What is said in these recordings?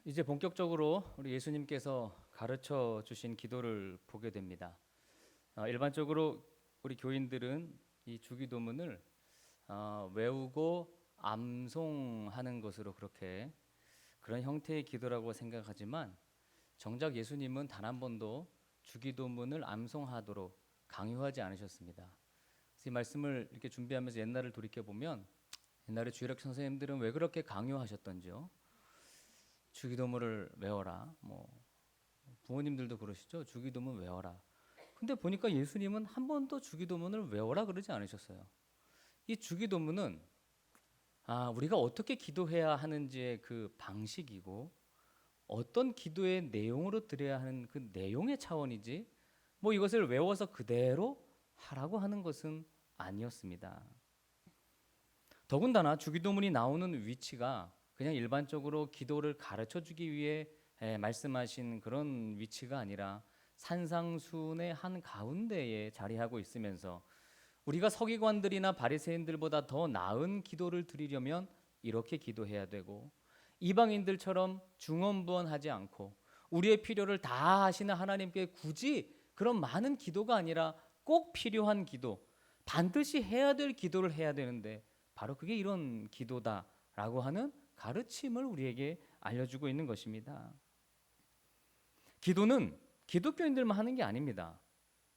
이제 본격적으로 우리 예수님께서 가르쳐 주신 기도를 보게 됩니다. 일반적으로 우리 교인들은 이 주기도문을 외우고 암송하는 것으로 그렇게 그런 형태의 기도라고 생각하지만 정작 예수님은 단 한 번도 주기도문을 암송하도록 강요하지 않으셨습니다. 그래서 이 말씀을 이렇게 준비하면서 옛날을 돌이켜 보면 옛날에 주일학 선생님들은 왜 그렇게 강요하셨던지요. 주기도문을 외워라. 부모님들도 그러시죠. 주기도문 외워라. 근데 보니까 예수님은 한 번도 주기도문을 외워라 그러지 않으셨어요. 이 주기도문은 우리가 어떻게 기도해야 하는지의 그 방식이고 어떤 기도의 내용으로 드려야 하는 그 내용의 차원이지 이것을 외워서 그대로 하라고 하는 것은 아니었습니다. 더군다나 주기도문이 나오는 위치가 그냥 일반적으로 기도를 가르쳐 주기 위해 말씀하신 그런 위치가 아니라 산상수훈의 한 가운데에 자리하고 있으면서 우리가 서기관들이나 바리새인들보다 더 나은 기도를 드리려면 이렇게 기도해야 되고 이방인들처럼 중언부언하지 않고 우리의 필요를 다 하시는 하나님께 굳이 그런 많은 기도가 아니라 꼭 필요한 기도, 반드시 해야 될 기도를 해야 되는데 바로 그게 이런 기도다라고 하는 가르침을 우리에게 알려주고 있는 것입니다. 기도는 기독교인들만 하는 게 아닙니다.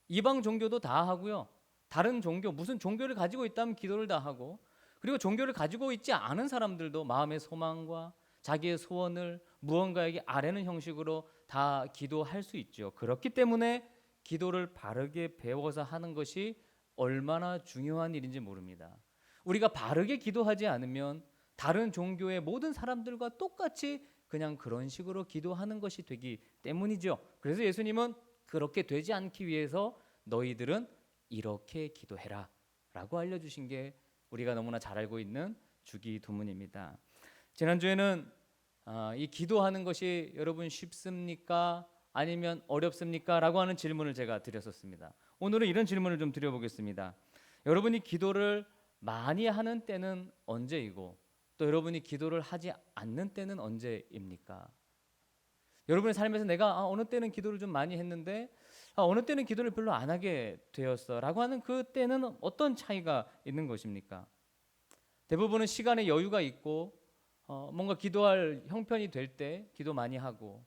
이방 종교도 다 하고요. 다른 종교, 무슨 종교를 가지고 있다면 기도를 다 하고, 그리고 종교를 가지고 있지 않은 사람들도 마음의 소망과 자기의 소원을 무언가에게 아뢰는 형식으로 다 기도할 수 있죠. 그렇기 때문에 기도를 바르게 배워서 하는 것이 얼마나 중요한 일인지 모릅니다. 우리가 바르게 기도하지 않으면 다른 종교의 모든 사람들과 똑같이 그냥 그런 식으로 기도하는 것이 되기 때문이죠. 그래서 예수님은 그렇게 되지 않기 위해서 너희들은 이렇게 기도해라 라고 알려주신 게 우리가 너무나 잘 알고 있는 주기도문입니다. 지난주에는 이 기도하는 것이 여러분 쉽습니까? 아니면 어렵습니까? 라고 하는 질문을 제가 드렸었습니다. 오늘은 이런 질문을 좀 드려보겠습니다. 여러분이 기도를 많이 하는 때는 언제이고 또 여러분이 기도를 하지 않는 때는 언제입니까? 여러분의 삶에서 내가 어느 때는 기도를 좀 많이 했는데 어느 때는 기도를 별로 안 하게 되었어 라고 하는 그 때는 어떤 차이가 있는 것입니까? 대부분은 시간의 여유가 있고 뭔가 기도할 형편이 될 때 기도 많이 하고,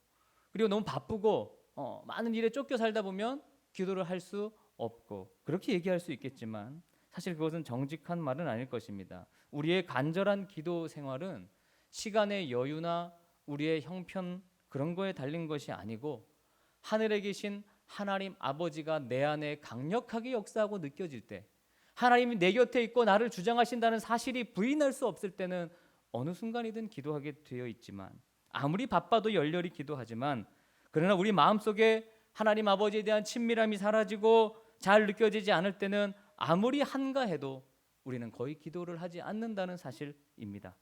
그리고 너무 바쁘고 많은 일에 쫓겨 살다 보면 기도를 할 수 없고, 그렇게 얘기할 수 있겠지만 사실 그것은 정직한 말은 아닐 것입니다. 우리의 간절한 기도 생활은 시간의 여유나 우리의 형편 그런 거에 달린 것이 아니고 하늘에 계신 하나님 아버지가 내 안에 강력하게 역사하고 느껴질 때, 하나님이 내 곁에 있고 나를 주장하신다는 사실이 부인할 수 없을 때는 어느 순간이든 기도하게 되어 있지만, 아무리 바빠도 열렬히 기도하지만 그러나 우리 마음속에 하나님 아버지에 대한 친밀함이 사라지고 잘 느껴지지 않을 때는 아무리 한가해도 우리는 거의 기도를 하지 않는다는 사실입니다.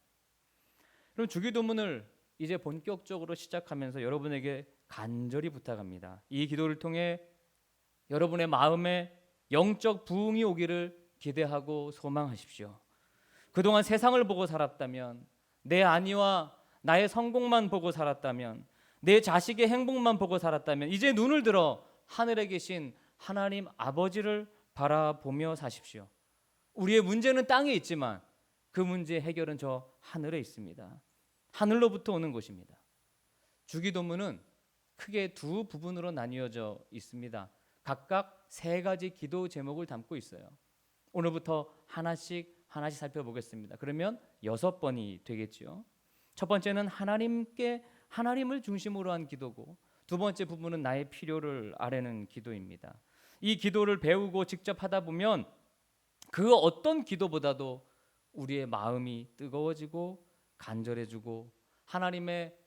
그럼 주기도문을 이제 본격적으로 시작하면서 여러분에게 간절히 부탁합니다. 이 기도를 통해 여러분의 마음에 영적 부흥이 오기를 기대하고 소망하십시오. 그동안 세상을 보고 살았다면, 내 안위와 나의 성공만 보고 살았다면, 내 자식의 행복만 보고 살았다면 이제 눈을 들어 하늘에 계신 하나님 아버지를 바라보며 사십시오. 우리의 문제는 땅에 있지만 그 문제의 해결은 저 하늘에 있습니다. 하늘로부터 오는 것입니다. 주기도문은 크게 두 부분으로 나뉘어져 있습니다. 각각 세 가지 기도 제목을 담고 있어요. 오늘부터 하나씩 살펴보겠습니다. 그러면 6번이 되겠죠. 첫 번째는 하나님을 중심으로 한 기도고, 두 번째 부분은 나의 필요를 아뢰는 기도입니다. 이 기도를 배우고 직접 하다 보면 그 어떤 기도보다도 우리의 마음이 뜨거워지고 간절해지고 하나님의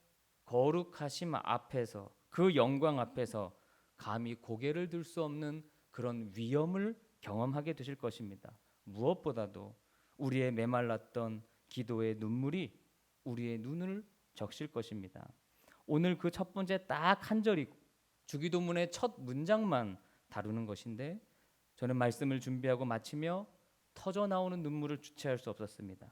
거룩하심 앞에서, 그 영광 앞에서 감히 고개를 들 수 없는 그런 위엄을 경험하게 되실 것입니다. 무엇보다도 우리의 메말랐던 기도의 눈물이 우리의 눈을 적실 것입니다. 오늘 그 첫 번째 딱 한 절이 주기도문의 첫 문장만 다루는 것인데, 저는 말씀을 준비하고 마치며 터져 나오는 눈물을 주체할 수 없었습니다.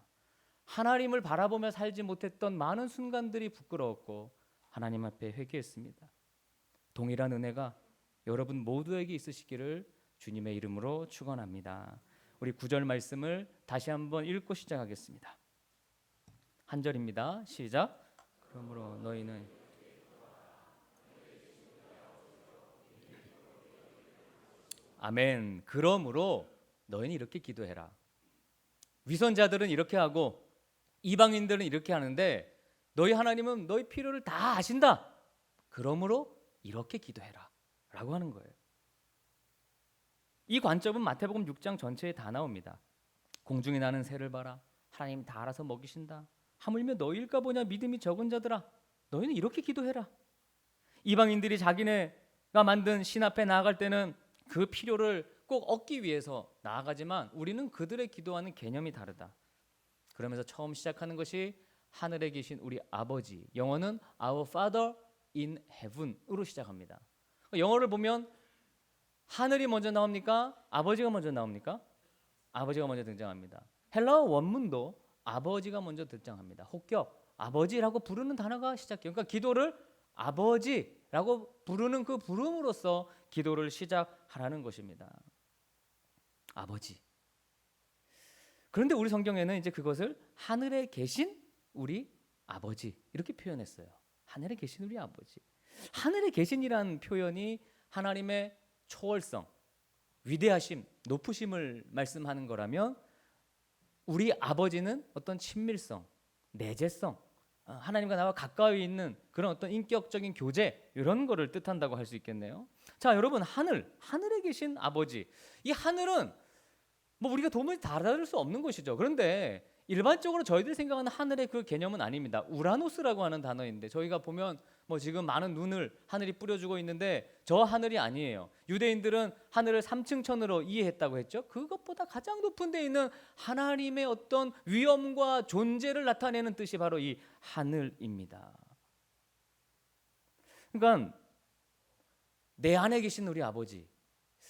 하나님을 바라보며 살지 못했던 많은 순간들이 부끄러웠고 하나님 앞에 회개했습니다. 동일한 은혜가 여러분 모두에게 있으시기를 주님의 이름으로 축원합니다. 우리 9절 말씀을 다시 한번 읽고 시작하겠습니다. 한 절입니다. 시작. 그러므로 너희는 아멘. 그러므로 너희는 이렇게 기도해라. 위선자들은 이렇게 하고 이방인들은 이렇게 하는데 너희 하나님은 너희 필요를 다 아신다. 그러므로 이렇게 기도해라 라고 하는 거예요. 이 관점은 마태복음 6장 전체에 다 나옵니다. 공중에 나는 새를 봐라. 하나님 다 알아서 먹이신다. 하물며 너희일까 보냐 믿음이 적은 자들아. 너희는 이렇게 기도해라. 이방인들이 자기네가 만든 신 앞에 나아갈 때는 그 필요를 꼭 얻기 위해서 나아가지만 우리는 그들의 기도하는 개념이 다르다. 그러면서 처음 시작하는 것이 하늘에 계신 우리 아버지, 영어는 Our Father in Heaven으로 시작합니다. 영어를 보면 하늘이 먼저 나옵니까? 아버지가 먼저 나옵니까? 아버지가 먼저 등장합니다. 헬라어 원문도 아버지가 먼저 등장합니다. 혹격, 아버지라고 부르는 단어가 시작해요. 그러니까 기도를 아버지라고 부르는 그 부름으로써 기도를 시작하라는 것입니다. 아버지. 그런데 우리 성경에는 이제 그것을 하늘에 계신 우리 아버지 이렇게 표현했어요. 하늘에 계신 우리 아버지. 하늘에 계신이라는 표현이 하나님의 초월성, 위대하심, 높으심을 말씀하는 거라면 우리 아버지는 어떤 친밀성, 내재성, 하나님과 나와 가까이 있는 그런 어떤 인격적인 교제 이런 거를 뜻한다고 할 수 있겠네요. 자, 여러분 하늘에 계신 아버지. 이 하늘은 뭐 우리가 도무지 다룰 수 없는 것이죠. 그런데 일반적으로 저희들이 생각하는 하늘의 그 개념은 아닙니다. 우라노스라고 하는 단어인데 저희가 보면 뭐 지금 많은 눈을 하늘이 뿌려주고 있는데 저 하늘이 아니에요. 유대인들은 하늘을 3층 천으로 이해했다고 했죠. 그것보다 가장 높은 데 있는 하나님의 어떤 위엄과 존재를 나타내는 뜻이 바로 이 하늘입니다. 그러니까 내 안에 계신 우리 아버지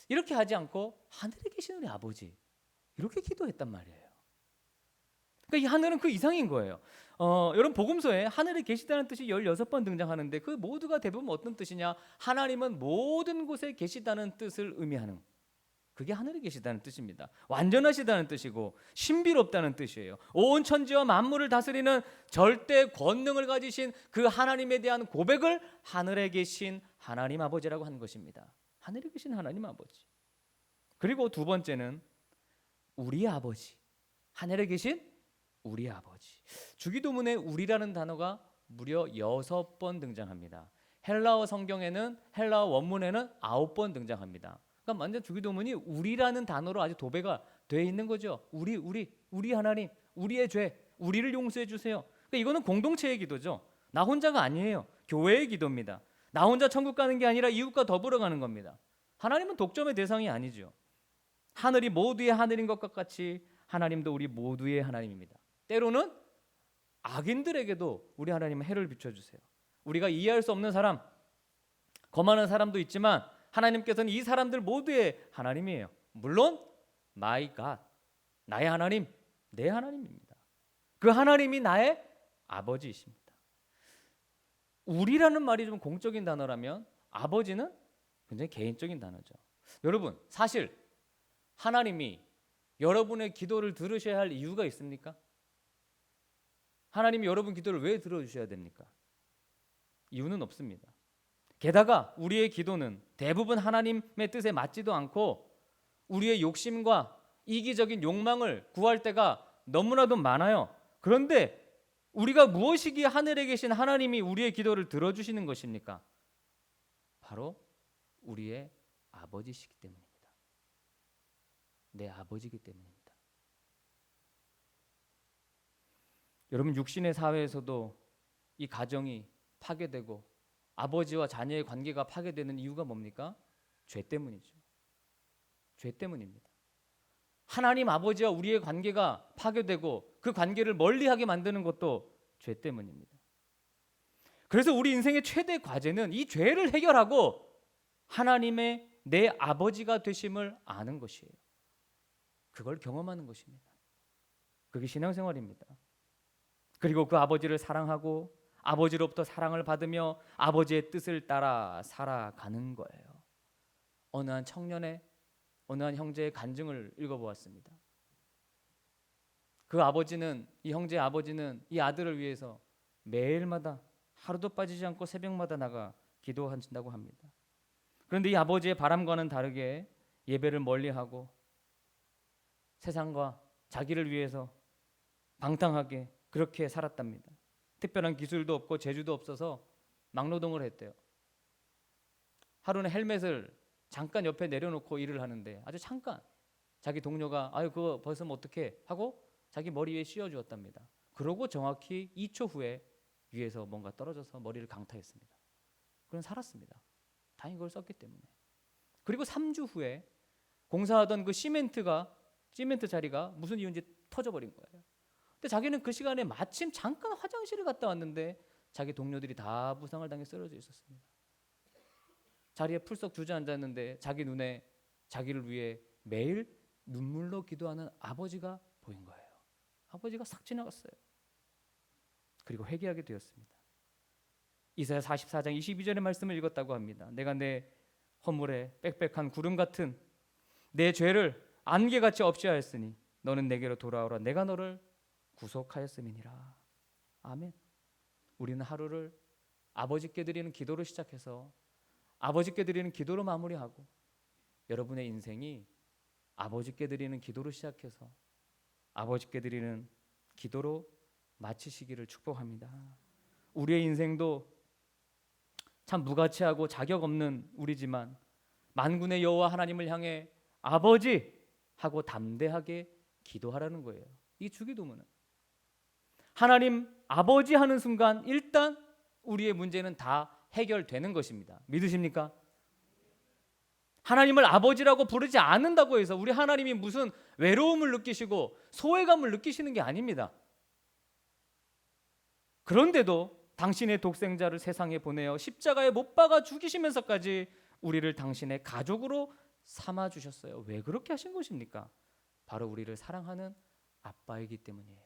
이렇게 하지 않고 하늘에 계신 우리 아버지 이렇게 기도했단 말이에요. 그러니까 이 하늘은 그 이상인 거예요. 여러분 복음서에 하늘에 계시다는 뜻이 16번 등장하는데 그 모두가 대부분 어떤 뜻이냐? 하나님은 모든 곳에 계시다는 뜻을 의미하는 그게 하늘에 계시다는 뜻입니다. 완전하시다는 뜻이고 신비롭다는 뜻이에요. 온 천지와 만물을 다스리는 절대 권능을 가지신 그 하나님에 대한 고백을 하늘에 계신 하나님 아버지라고 한 것입니다. 하늘에 계신 하나님 아버지. 그리고 두 번째는 우리 아버지. 하늘에 계신 우리 아버지. 주기도문에 우리라는 단어가 무려 6번 등장합니다. 헬라어 성경에는 헬라어 원문에는 9번 등장합니다. 그러니까 완전 주기도문이 우리라는 단어로 아주 도배가 되어 있는 거죠. 우리 하나님, 우리의 죄, 우리를 용서해 주세요. 그러니까 이거는 공동체의 기도죠. 나 혼자가 아니에요. 교회의 기도입니다. 나 혼자 천국 가는 게 아니라 이웃과 더불어 가는 겁니다. 하나님은 독점의 대상이 아니죠. 하늘이 모두의 하늘인 것과 같이 하나님도 우리 모두의 하나님입니다. 때로는 악인들에게도 우리 하나님은 해를 비춰주세요. 우리가 이해할 수 없는 사람, 거만한 사람도 있지만 하나님께서는 이 사람들 모두의 하나님이에요. 물론 My God, 나의 하나님, 내 하나님입니다. 그 하나님이 나의 아버지이십니다. 우리라는 말이 좀 공적인 단어라면 아버지는 굉장히 개인적인 단어죠. 여러분 사실 하나님이 여러분의 기도를 들으셔야 할 이유가 있습니까? 하나님이 여러분 기도를 왜 들어주셔야 됩니까? 이유는 없습니다. 게다가 우리의 기도는 대부분 하나님의 뜻에 맞지도 않고 우리의 욕심과 이기적인 욕망을 구할 때가 너무나도 많아요. 그런데 우리가 무엇이기에 하늘에 계신 하나님이 우리의 기도를 들어주시는 것입니까? 바로 우리의 아버지시기 때문입니다. 내 아버지이기 때문입니다. 여러분 육신의 사회에서도 이 가정이 파괴되고 아버지와 자녀의 관계가 파괴되는 이유가 뭡니까? 죄 때문이죠. 죄 때문입니다. 하나님 아버지와 우리의 관계가 파괴되고 그 관계를 멀리하게 만드는 것도 죄 때문입니다. 그래서 우리 인생의 최대 과제는 이 죄를 해결하고 하나님의 내 아버지가 되심을 아는 것이에요. 그걸 경험하는 것입니다. 그게 신앙생활입니다. 그리고 그 아버지를 사랑하고 아버지로부터 사랑을 받으며 아버지의 뜻을 따라 살아가는 거예요. 어느 한 청년의 어느 한 형제의 간증을 읽어보았습니다. 그 아버지는, 이 형제의 아버지는 이 아들을 위해서 매일마다 하루도 빠지지 않고 새벽마다 나가 기도한다고 합니다. 그런데 이 아버지의 바람과는 다르게 예배를 멀리하고 세상과 자기를 위해서 방탕하게 그렇게 살았답니다. 특별한 기술도 없고 재주도 없어서 막노동을 했대요. 하루는 헬멧을 잠깐 옆에 내려놓고 일을 하는데 아주 잠깐 자기 동료가 아유 그거 벗으면 어떡해 하고 자기 머리 위에 씌워주었답니다. 그러고 정확히 2초 후에 위에서 뭔가 떨어져서 머리를 강타했습니다. 그는 살았습니다. 다행히 그걸 썼기 때문에. 그리고 3주 후에 공사하던 그 시멘트 자리가 무슨 이유인지 터져버린 거예요. 근데 자기는 그 시간에 마침 잠깐 화장실을 갔다 왔는데 자기 동료들이 다 부상을 당해 쓰러져 있었습니다. 자리에 풀썩 주저앉았는데 자기 눈에 자기를 위해 매일 눈물로 기도하는 아버지가 보인 거예요. 아버지가 싹 지나갔어요. 그리고 회개하게 되었습니다. 이사야 44장 22절의 말씀을 읽었다고 합니다. 내가 내 허물에 빽빽한 구름 같은 내 죄를 안개같이 없애하였으니 너는 내게로 돌아오라. 내가 너를 구속하였음이니라. 아멘. 우리는 하루를 아버지께 드리는 기도로 시작해서 아버지께 드리는 기도로 마무리하고 여러분의 인생이 아버지께 드리는 기도로 시작해서 아버지께 드리는 기도로 마치시기를 축복합니다. 우리의 인생도 참 무가치하고 자격 없는 우리지만 만군의 여호와 하나님을 향해 아버지 하고 담대하게 기도하라는 거예요. 이 주기도문은 하나님 아버지 하는 순간 일단 우리의 문제는 다 해결되는 것입니다. 믿으십니까? 하나님을 아버지라고 부르지 않는다고 해서 우리 하나님이 무슨 외로움을 느끼시고 소외감을 느끼시는 게 아닙니다. 그런데도 당신의 독생자를 세상에 보내어 십자가에 못 박아 죽이시면서까지 우리를 당신의 가족으로 삼아 주셨어요. 왜 그렇게 하신 것입니까? 바로 우리를 사랑하는 아빠이기 때문이에요.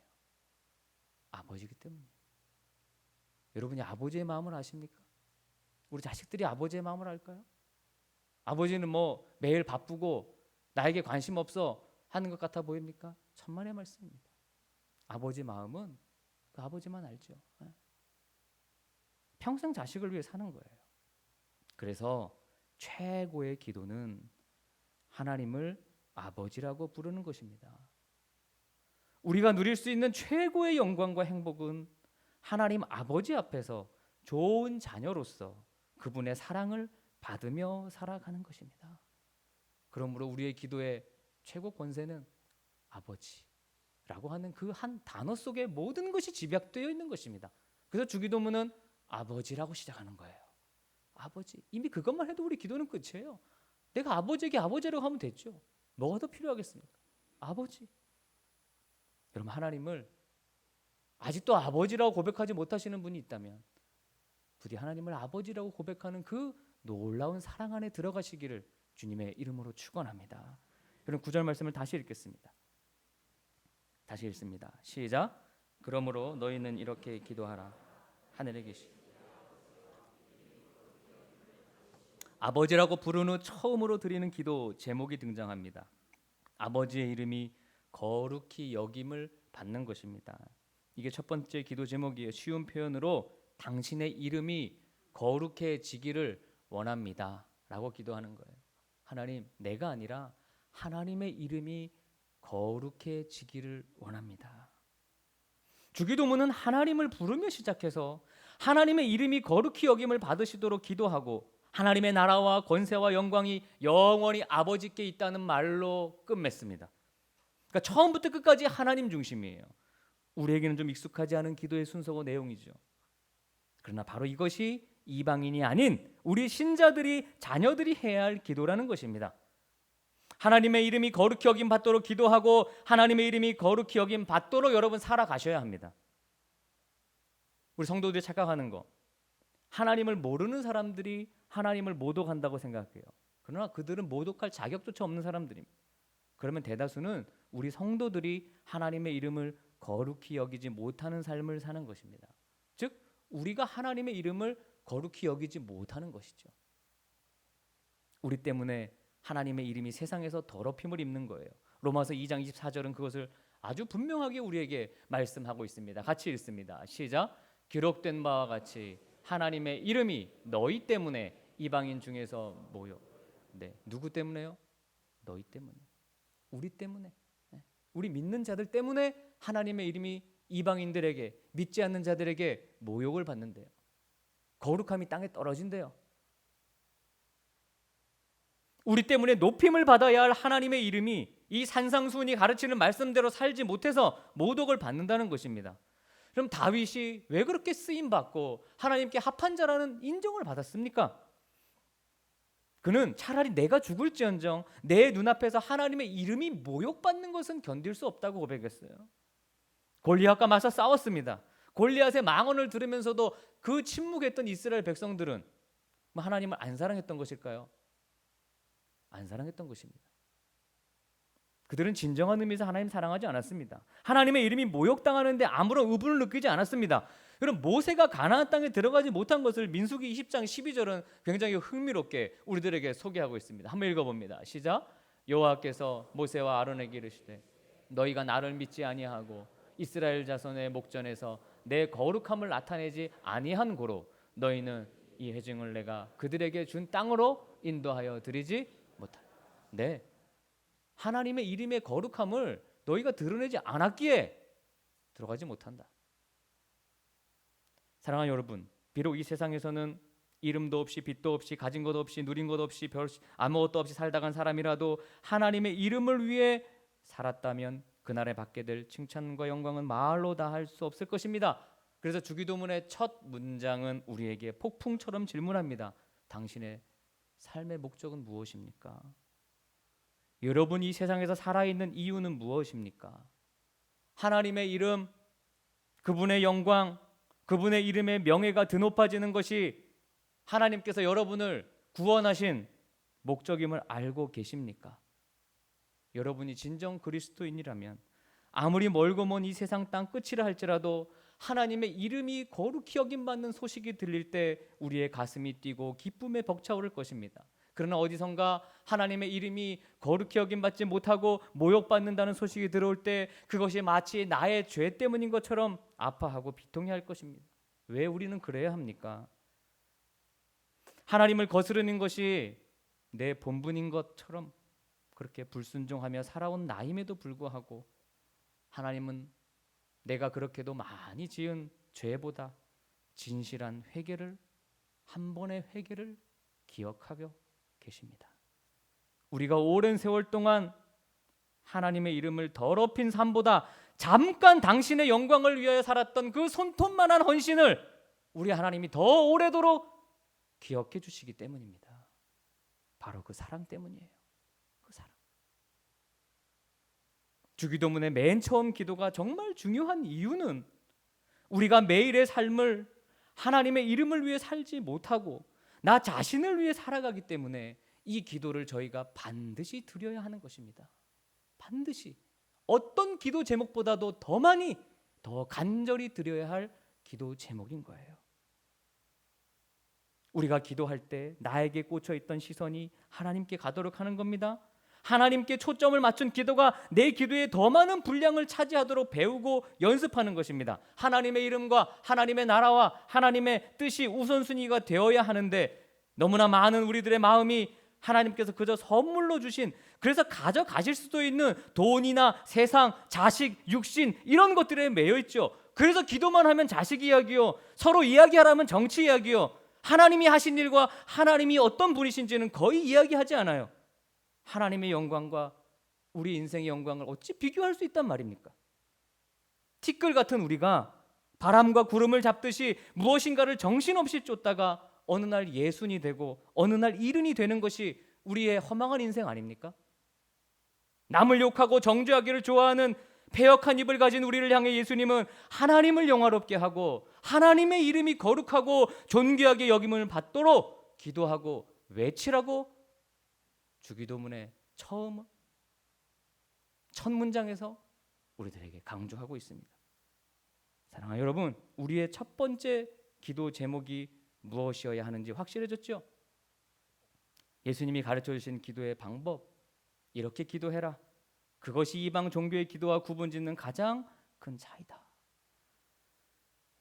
아버지이기 때문이에요. 여러분이 아버지의 마음을 아십니까? 우리 자식들이 아버지의 마음을 알까요? 아버지는 뭐 매일 바쁘고 나에게 관심 없어 하는 것 같아 보입니까? 천만의 말씀입니다. 아버지 마음은 그 아버지만 알죠. 평생 자식을 위해 사는 거예요. 그래서 최고의 기도는 하나님을 아버지라고 부르는 것입니다. 우리가 누릴 수 있는 최고의 영광과 행복은 하나님 아버지 앞에서 좋은 자녀로서 그분의 사랑을 받으며 살아가는 것입니다. 그러므로 우리의 기도의 최고 권세는 아버지라고 하는 그 한 단어 속에 모든 것이 집약되어 있는 것입니다. 그래서 주기도문은 아버지라고 시작하는 거예요. 아버지. 이미 그것만 해도 우리 기도는 끝이에요. 내가 아버지에게 아버지라고 하면 됐죠. 뭐가 더 필요하겠습니까? 아버지. 여러분 하나님을 아직도 아버지라고 고백하지 못하시는 분이 있다면 부디 하나님을 아버지라고 고백하는 그 놀라운 사랑 안에 들어가시기를 주님의 이름으로 축원합니다. 여러분 9절 말씀을 다시 읽겠습니다. 다시 읽습니다. 시작. 그러므로 너희는 이렇게 기도하라. 하늘에 계시 아버지라고 부른 후 처음으로 드리는 기도 제목이 등장합니다. 아버지의 이름이 거룩히 여김을 받는 것입니다. 이게 첫 번째 기도 제목이에요. 쉬운 표현으로 당신의 이름이 거룩해지기를 원합니다 라고 기도하는 거예요. 하나님, 내가 아니라 하나님의 이름이 거룩해지기를 원합니다. 주기도문은 하나님을 부르며 시작해서 하나님의 이름이 거룩히 여김을 받으시도록 기도하고 하나님의 나라와 권세와 영광이 영원히 아버지께 있다는 말로 끝맺습니다. 그러니까 처음부터 끝까지 하나님 중심이에요. 우리에게는 좀 익숙하지 않은 기도의 순서고 내용이죠. 그러나 바로 이것이 이방인이 아닌 우리 신자들이 자녀들이 해야 할 기도라는 것입니다. 하나님의 이름이 거룩히 여김 받도록 기도하고 하나님의 이름이 거룩히 여김 받도록 여러분 살아가셔야 합니다. 우리 성도들이 착각하는 거, 하나님을 모르는 사람들이 하나님을 모독한다고 생각해요. 그러나 그들은 모독할 자격조차 없는 사람들입니다. 그러면 대다수는 우리 성도들이 하나님의 이름을 거룩히 여기지 못하는 삶을 사는 것입니다. 즉 우리가 하나님의 이름을 거룩히 여기지 못하는 것이죠. 우리 때문에 하나님의 이름이 세상에서 더럽힘을 입는 거예요. 로마서 2장 24절은 그것을 아주 분명하게 우리에게 말씀하고 있습니다. 같이 읽습니다. 시작. 기록된 바와 같이 하나님의 이름이 너희 때문에 이방인 중에서 모여. 네, 누구 때문에요? 너희 때문에. 우리 때문에. 네. 우리 믿는 자들 때문에 하나님의 이름이 이방인들에게, 믿지 않는 자들에게 모욕을 받는데요. 거룩함이 땅에 떨어진대요. 우리 때문에 높임을 받아야 할 하나님의 이름이 이 산상수훈이 가르치는 말씀대로 살지 못해서 모독을 받는다는 것입니다. 그럼 다윗이 왜 그렇게 쓰임받고 하나님께 합한 자라는 인정을 받았습니까? 그는 차라리 내가 죽을지언정 내 눈앞에서 하나님의 이름이 모욕받는 것은 견딜 수 없다고 고백했어요. 골리앗과 맞서 싸웠습니다. 골리앗의 망언을 들으면서도 그 침묵했던 이스라엘 백성들은 하나님을 안 사랑했던 것일까요? 안 사랑했던 것입니다. 그들은 진정한 의미에서 하나님 사랑하지 않았습니다. 하나님의 이름이 모욕당하는데 아무런 의분을 느끼지 않았습니다. 그럼 모세가 가나안 땅에 들어가지 못한 것을 민수기 20장 12절은 굉장히 흥미롭게 우리들에게 소개하고 있습니다. 한번 읽어봅니다. 시작. 여호와께서 모세와 아론에게 이르시되 너희가 나를 믿지 아니하고 이스라엘 자손의 목전에서 내 거룩함을 나타내지 아니한 고로 너희는 이 회중을 내가 그들에게 준 땅으로 인도하여 드리지 못하라. 네, 하나님의 이름의 거룩함을 너희가 드러내지 않았기에 들어가지 못한다. 사랑하는 여러분, 비록 이 세상에서는 이름도 없이 빛도 없이 가진 것 없이 누린 것 없이 아무것도 없이 살다 간 사람이라도 하나님의 이름을 위해 살았다면 그날에 받게 될 칭찬과 영광은 말로 다 할 수 없을 것입니다. 그래서 주기도문의 첫 문장은 우리에게 폭풍처럼 질문합니다. 당신의 삶의 목적은 무엇입니까? 여러분이 이 세상에서 살아있는 이유는 무엇입니까? 하나님의 이름, 그분의 영광, 그분의 이름의 명예가 드높아지는 것이 하나님께서 여러분을 구원하신 목적임을 알고 계십니까? 여러분이 진정 그리스도인이라면 아무리 멀고 먼 이 세상 땅 끝이라 할지라도 하나님의 이름이 거룩히 여김받는 소식이 들릴 때 우리의 가슴이 뛰고 기쁨에 벅차오를 것입니다. 그러나 어디선가 하나님의 이름이 거룩히 여김받지 못하고 모욕받는다는 소식이 들어올 때 그것이 마치 나의 죄 때문인 것처럼 아파하고 비통해할 것입니다. 왜 우리는 그래야 합니까? 하나님을 거스르는 것이 내 본분인 것처럼 그렇게 불순종하며 살아온 나임에도 불구하고 하나님은 내가 그렇게도 많이 지은 죄보다 진실한 회개를, 한 번의 회개를 기억하고 계십니다. 우리가 오랜 세월 동안 하나님의 이름을 더럽힌 삶보다 잠깐 당신의 영광을 위하여 살았던 그 손톱만한 헌신을 우리 하나님이 더 오래도록 기억해 주시기 때문입니다. 바로 그 사랑 때문이에요. 그 사랑. 주기도문의 맨 처음 기도가 정말 중요한 이유는 우리가 매일의 삶을 하나님의 이름을 위해 살지 못하고 나 자신을 위해 살아가기 때문에 이 기도를 저희가 반드시 드려야 하는 것입니다. 반드시 어떤 기도 제목보다도 더 많이 더 간절히 드려야 할 기도 제목인 거예요. 우리가 기도할 때 나에게 꽂혀 있던 시선이 하나님께 가도록 하는 겁니다. 하나님께 초점을 맞춘 기도가 내 기도에 더 많은 분량을 차지하도록 배우고 연습하는 것입니다. 하나님의 이름과 하나님의 나라와 하나님의 뜻이 우선순위가 되어야 하는데 너무나 많은 우리들의 마음이 하나님께서 그저 선물로 주신, 그래서 가져가실 수도 있는 돈이나 세상, 자식, 육신 이런 것들에 매여 있죠. 그래서 기도만 하면 자식 이야기요, 서로 이야기하라면 정치 이야기요, 하나님이 하신 일과 하나님이 어떤 분이신지는 거의 이야기하지 않아요. 하나님의 영광과 우리 인생의 영광을 어찌 비교할 수 있단 말입니까? 티끌 같은 우리가 바람과 구름을 잡듯이 무엇인가를 정신없이 쫓다가 어느 날 예순이 되고 어느 날 일흔이 되는 것이 우리의 허망한 인생 아닙니까? 남을 욕하고 정죄하기를 좋아하는 패역한 입을 가진 우리를 향해 예수님은 하나님을 영화롭게 하고 하나님의 이름이 거룩하고 존귀하게 여김을 받도록 기도하고 외치라고 주기도문의 처음 첫 문장에서 우리들에게 강조하고 있습니다. 사랑하는 여러분, 우리의 첫 번째 기도 제목이 무엇이어야 하는지 확실해졌죠? 예수님이 가르쳐 주신 기도의 방법, 이렇게 기도해라. 그것이 이방 종교의 기도와 구분짓는 가장 큰 차이다.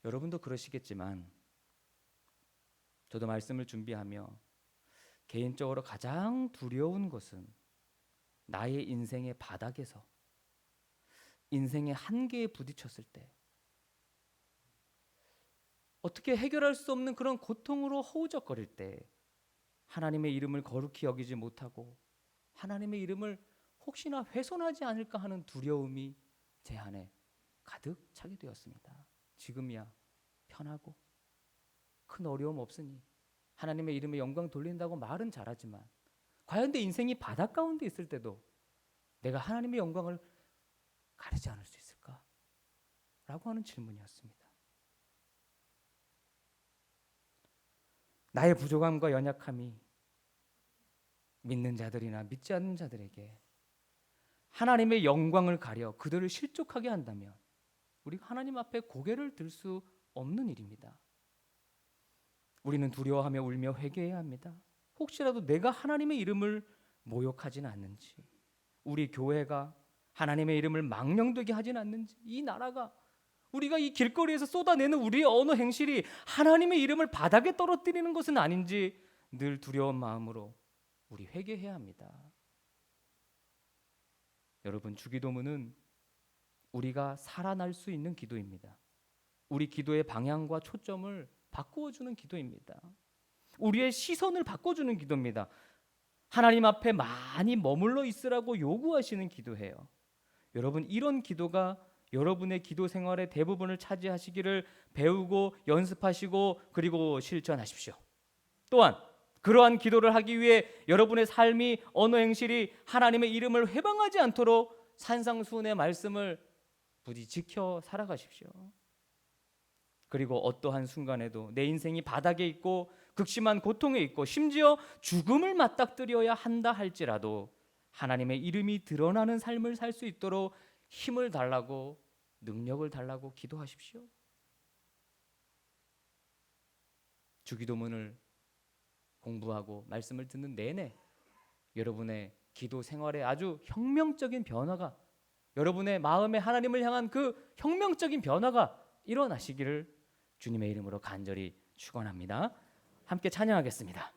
여러분도 그러시겠지만 저도 말씀을 준비하며 개인적으로 가장 두려운 것은 나의 인생의 바닥에서 인생의 한계에 부딪혔을 때 어떻게 해결할 수 없는 그런 고통으로 허우적거릴 때 하나님의 이름을 거룩히 여기지 못하고 하나님의 이름을 혹시나 훼손하지 않을까 하는 두려움이 제 안에 가득 차게 되었습니다. 지금이야 편하고 큰 어려움 없으니 하나님의 이름에 영광 돌린다고 말은 잘하지만 과연 내 인생이 바닥 가운데 있을 때도 내가 하나님의 영광을 가리지 않을 수 있을까? 라고 하는 질문이었습니다. 나의 부족함과 연약함이 믿는 자들이나 믿지 않는 자들에게 하나님의 영광을 가려 그들을 실족하게 한다면 우리가 하나님 앞에 고개를 들 수 없는 일입니다. 우리는 두려워하며 울며 회개해야 합니다. 혹시라도 내가 하나님의 이름을 모욕하지는 않는지, 우리 교회가 하나님의 이름을 망령되게 하지는 않는지, 이 나라가 우리가 이 길거리에서 쏟아내는 우리의 언어 행실이 하나님의 이름을 바닥에 떨어뜨리는 것은 아닌지 늘 두려운 마음으로 우리 회개해야 합니다. 여러분, 주기도문은 우리가 살아날 수 있는 기도입니다. 우리 기도의 방향과 초점을 바꾸어주는 기도입니다. 우리의 시선을 바꿔주는 기도입니다. 하나님 앞에 많이 머물러 있으라고 요구하시는 기도예요. 여러분, 이런 기도가 여러분의 기도 생활의 대부분을 차지하시기를 배우고 연습하시고 그리고 실천하십시오. 또한 그러한 기도를 하기 위해 여러분의 삶이 언어 행실이 하나님의 이름을 회방하지 않도록 산상수훈의 말씀을 부디 지켜 살아가십시오. 그리고 어떠한 순간에도 내 인생이 바닥에 있고 극심한 고통에 있고 심지어 죽음을 맞닥뜨려야 한다 할지라도 하나님의 이름이 드러나는 삶을 살 수 있도록 힘을 달라고 능력을 달라고 기도하십시오. 주기도문을 공부하고 말씀을 듣는 내내 여러분의 기도 생활에 아주 혁명적인 변화가, 여러분의 마음에 하나님을 향한 그 혁명적인 변화가 일어나시기를 주님의 이름으로 간절히 축원합니다. 함께 찬양하겠습니다.